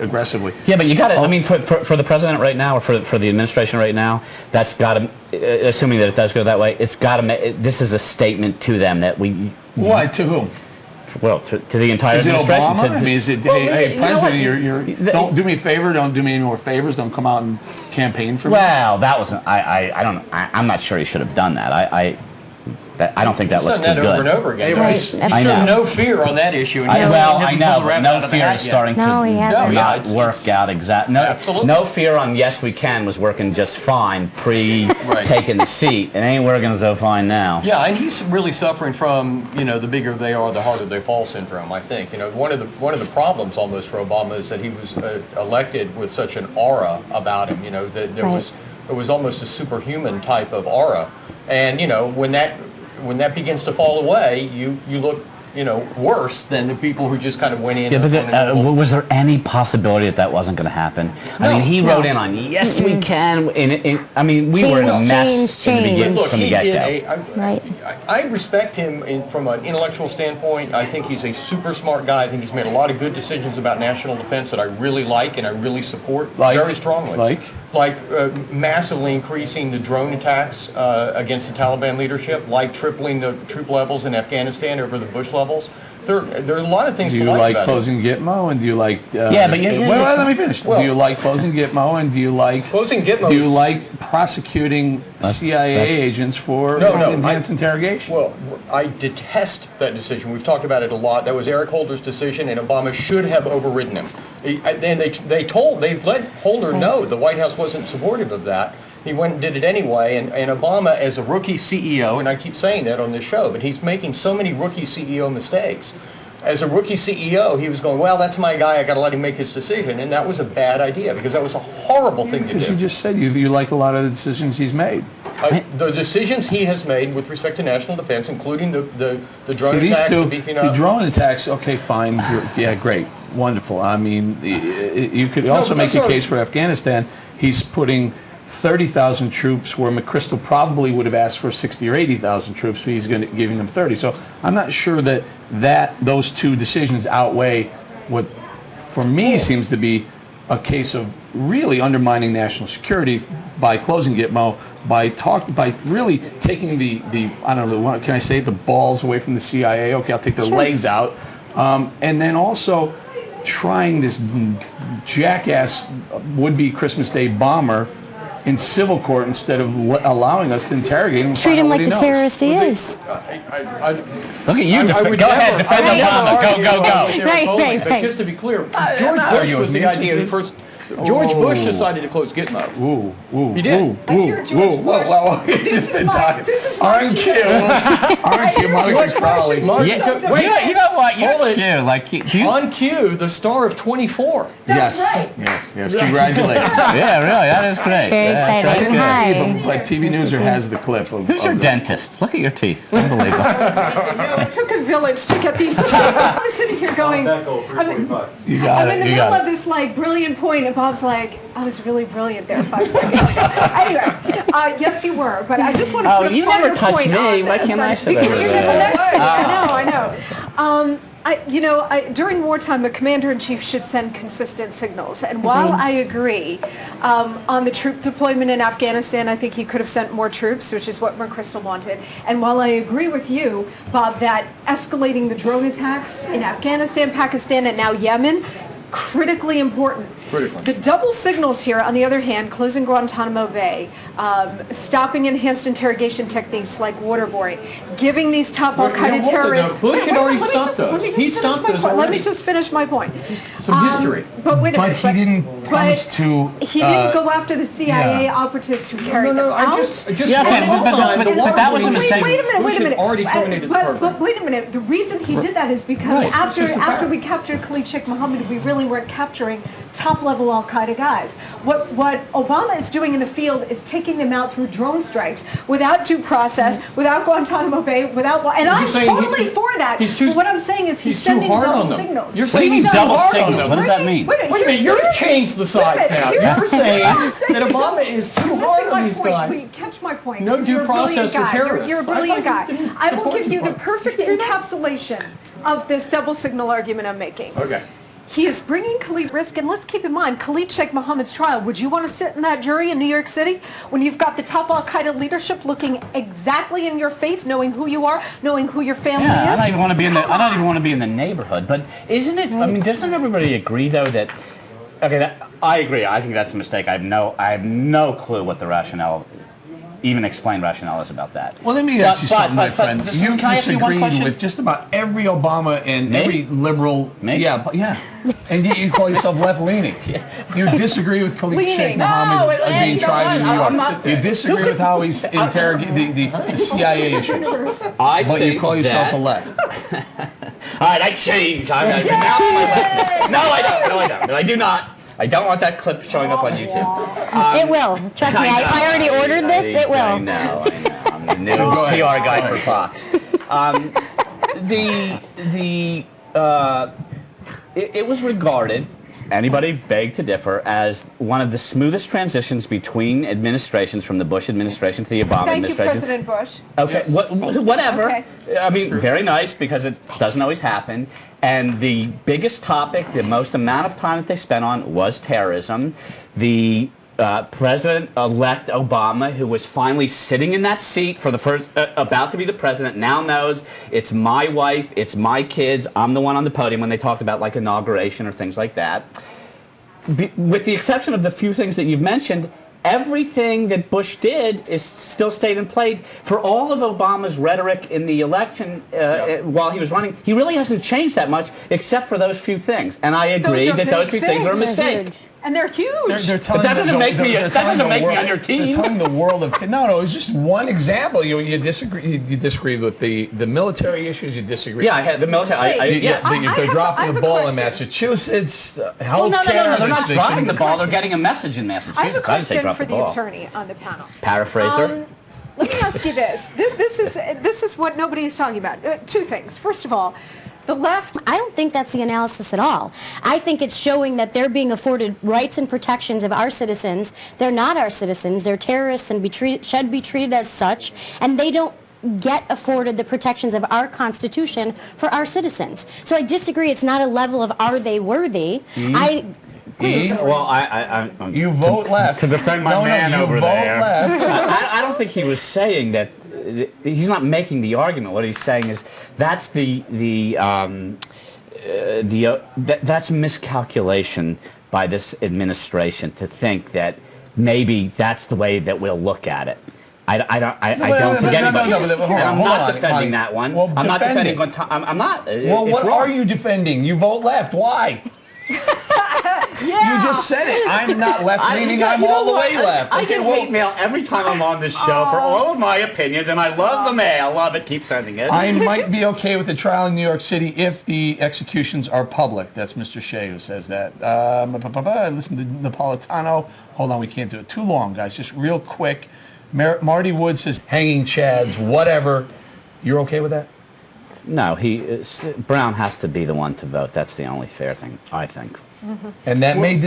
aggressively. Yeah, but you got to. I mean, for the president right now, or for the administration right now, that's got to. Assuming that it does go that way, it's got to. This is a statement to them that we. Why? To whom? Well, to the entire is it administration. Obama? I mean, is it? Hey, President, don't do me a favor. Don't do me any more favors. Don't come out and campaign for me. Well, that wasn't. I don't know. I'm not sure he should have done that. I don't think that looks too good. Over and over again. Right. He's shown no fear on that issue. And I know, but no fear is starting to not work out exactly. No fear on yes we can was working just fine taking the seat. It ain't working so fine now. Yeah, and he's really suffering from the bigger they are, the harder they fall syndrome. I think one of the problems almost for Obama is that he was elected with such an aura about him. That it was almost a superhuman type of aura, and when that begins to fall away, you look, worse than the people who just kind of went in. Yeah, but was there any possibility that wasn't going to happen? I mean, he wrote in on yes, we can. I mean, we were in a mess from the get-go. I respect him from an intellectual standpoint. I think he's a super smart guy. I think he's made a lot of good decisions about national defense that I really like and I really support very strongly. Like massively increasing the drone attacks against the Taliban leadership, like tripling the troop levels in Afghanistan over the Bush levels. There are a lot of things to like about it. Do you like closing Gitmo, and do you like... yeah, but well, let me finish. Do you like closing Gitmo, and do you like... Closing Gitmo... Do you like prosecuting CIA agents for enhanced interrogation? Well, I detest that decision. We've talked about it a lot. That was Eric Holder's decision, and Obama should have overridden him. And they let Holder know the White House wasn't supportive of that. He went and did it anyway, and Obama, as a rookie CEO, and I keep saying that on this show, but he's making so many rookie CEO mistakes. As a rookie CEO, he was going, well, that's my guy, I got to let him make his decision, and that was a bad idea, because that was a horrible thing to do. Because you just said you like a lot of the decisions he's made. The decisions he has made with respect to national defense, including the drone attacks, the beefing up. The drone attacks, okay, fine, yeah, great, wonderful. I mean, you could also make the case for Afghanistan. He's putting 30,000 troops where McChrystal probably would have asked for 60 or 80,000 troops, but he's giving them 30. So I'm not sure that those two decisions outweigh what, for me, seems to be a case of really undermining national security by closing Gitmo, by really taking the I don't know, can I say the balls away from the CIA? Okay, I'll take their legs out, and then also trying this jackass would-be Christmas Day bomber in civil court instead of allowing us to interrogate him. Treat him like the terrorist he is. Look at you. Go ahead, defend Obama. Go. Right. But just to be clear, George Bush was the idea that first. George Bush decided to close Gitmo. He did. This is Aren't you, Marcus Crowley? You know what? You're on cue, the star of 24. That's right. Yes. Congratulations. Yeah, really, that is great. Very exciting. Hi. But TV Newser has the clip of... Who's your dentist? Look at your teeth. Unbelievable. It took a village to get these two. I was sitting here going... You got it. I'm in the middle of this great point, and Bob's like, I was really brilliant there 5 seconds ago. Anyway, yes, you were, but I just want to put a you finer never touched point me. on Why this. can't I say Because you're just next to me. I I know. During wartime, a commander-in-chief should send consistent signals. And while I agree on the troop deployment in Afghanistan, I think he could have sent more troops, which is what McChrystal wanted. And while I agree with you, Bob, that escalating the drone attacks in Afghanistan, Pakistan, and now Yemen, critically important. The double signals here, on the other hand, closing Guantanamo Bay, stopping enhanced interrogation techniques like waterboarding, giving these top al-Qaeda terrorists... Bush had already stopped those. He stopped those already. Let me just finish my point. Some history. But wait a minute. But he didn't promise to... He didn't go after the CIA operatives who carried them out. but that was a mistake. Wait a minute. Already terminated the program. But wait a minute. The reason he did that is because after we captured Khalid Sheikh Mohammed, we really weren't capturing top-level al-Qaeda guys. What Obama is doing in the field is taking them out through drone strikes without due process, without Guantanamo Bay, without... And I'm totally for that. But what I'm saying is he's sending double signals. You're saying he's double hard on signals. them. What does that mean? Wait a minute. You've changed the sides now. You're saying that Obama is too hard on these guys. Wait, catch my point. No due process for terrorists. You're a brilliant guy. I will give you the perfect encapsulation of this double signal argument I'm making. Okay. He is bringing Khalid risk, and let's keep in mind, Khalid Sheikh Mohammed's trial. Would you want to sit in that jury in New York City when you've got the top Al-Qaeda leadership looking exactly in your face, knowing who you are, knowing who your family is? I don't even want to be in the. I don't even want to be in the neighborhood. But isn't it? I mean, doesn't everybody agree though that? Okay, I agree. I think that's a mistake. I have no clue what the rationale. Even explain rationale is about that. Well, let me ask you something, my friend. You can I ask you one disagreed question? with just about every Obama and Me? every liberal. Me? Yeah. And yet you call yourself left-leaning. You disagree with Khalid Sheikh Mohammed being tried in New York. You disagree with how he's interrogating the CIA issues. But you call yourself a left. All right, I changed. I renounced my leftness. No, I don't. No, I don't. I do not. I don't want that clip showing up on YouTube. It will. Trust me. I already ordered this. It will. I know. I'm the new PR guy for Fox. It was regarded, anybody beg to differ, as one of the smoothest transitions between administrations from the Bush administration to the Obama Thank you, administration. President Bush. Okay, whatever. Okay. I mean, very nice because it doesn't always happen. And the biggest topic, the most amount of time that they spent on was terrorism. The President-elect Obama, who was finally sitting in that seat for the first, about to be the president, now knows it's my wife, it's my kids, I'm the one on the podium when they talked about like inauguration or things like that. With the exception of the few things that you've mentioned, everything that Bush did is still stayed in play. For all of Obama's rhetoric in the election while he was running, he really hasn't changed that much except for those few things. And I agree that those few things are a mistake. And they're huge. They're But that doesn't make me on your team. They're telling the world of no. It's just one example. You disagree. You disagree with the military issues. You disagree. Yeah, I had the military. They're dropping the ball in Massachusetts. Well, no, they're not dropping the ball. They're getting a message in Massachusetts. I have a I didn't say question drop for the the ball. attorney on the panel. Paraphraser. Let me ask you this. This is what nobody is talking about. Two things. First of all, the left. I don't think that's the analysis at all. I think it's showing that they're being afforded rights and protections of our citizens. They're not our citizens. They're terrorists and should be treated as such. And they don't get afforded the protections of our Constitution for our citizens. So I disagree. It's not a level of are they worthy. Well, you vote left to defend my man over there. Left. I don't think he was saying that. He's not making the argument. What he's saying is that's that's miscalculation by this administration to think that maybe that's the way that we'll look at it. I don't think anybody is. And I'm not defending that one. Well, I'm not defending. I'm not. Well, what are you defending? You vote left. Why? Yeah. You just said it. I'm not left-leaning. I'm all the way left. I get hate mail every time I'm on this show for all of my opinions, and I love the mail. I love it. Keep sending it. I might be okay with the trial in New York City if the executions are public. That's Mr. Shea who says that. Listen to Napolitano. Hold on, we can't do it too long, guys. Just real quick. Marty Wood says hanging chads, whatever. You're okay with that? No, Brown has to be the one to vote. That's the only fair thing, I think. Mm-hmm. And that may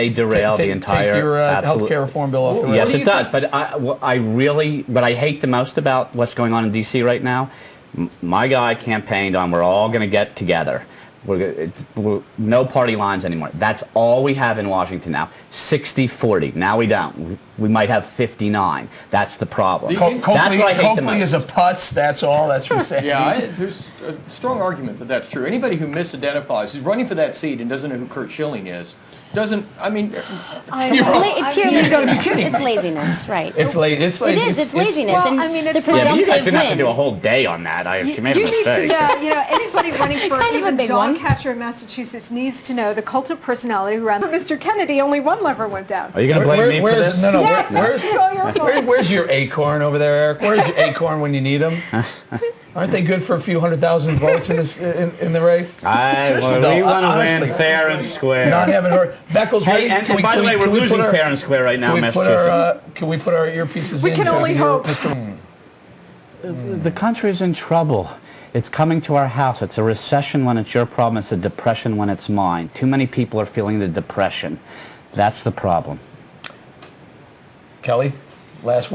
derail the entire take your health care reform bill off the road. Yes, it does. But what I hate the most about what's going on in D.C. right now, my guy campaigned on we're all going to get together. No party lines anymore. That's all we have in Washington now. 60-40. Now we don't. We might have 59. That's the problem. That's what I hate the most. Copley is a putz. That's all. That's what you're saying. Yeah, there's a strong argument that that's true. Anybody who misidentifies, who's running for that seat and doesn't know who Kurt Schilling is, doesn't. I mean, Pure laziness. It's laziness, right? It's laziness. It's laziness. Well, and I mean, the it's Yeah, but you guys presumptive didn't have to win. do a whole day on that. She made a mistake. Anybody running for Kind of a even big dog one. catcher in Massachusetts needs to know the cult of personality who ran. For Mr. Kennedy, only one lever went down. Are you going to blame me for this? No, Yes, it's all your fault. where's your acorn over there, Eric? Where's your acorn when you need them? Aren't they good for a few 100,000 votes in the race? Seriously, We want to honestly, win fair and square. Not having heard. Beckles ready? Hey, and by the way, we're losing fair and square right now in Massachusetts. Can we put our earpieces We in? can so only hear hope. Mr. The country's in trouble. It's coming to our house. It's a recession when it's your problem. It's a depression when it's mine. Too many people are feeling the depression. That's the problem. Kelly, last word.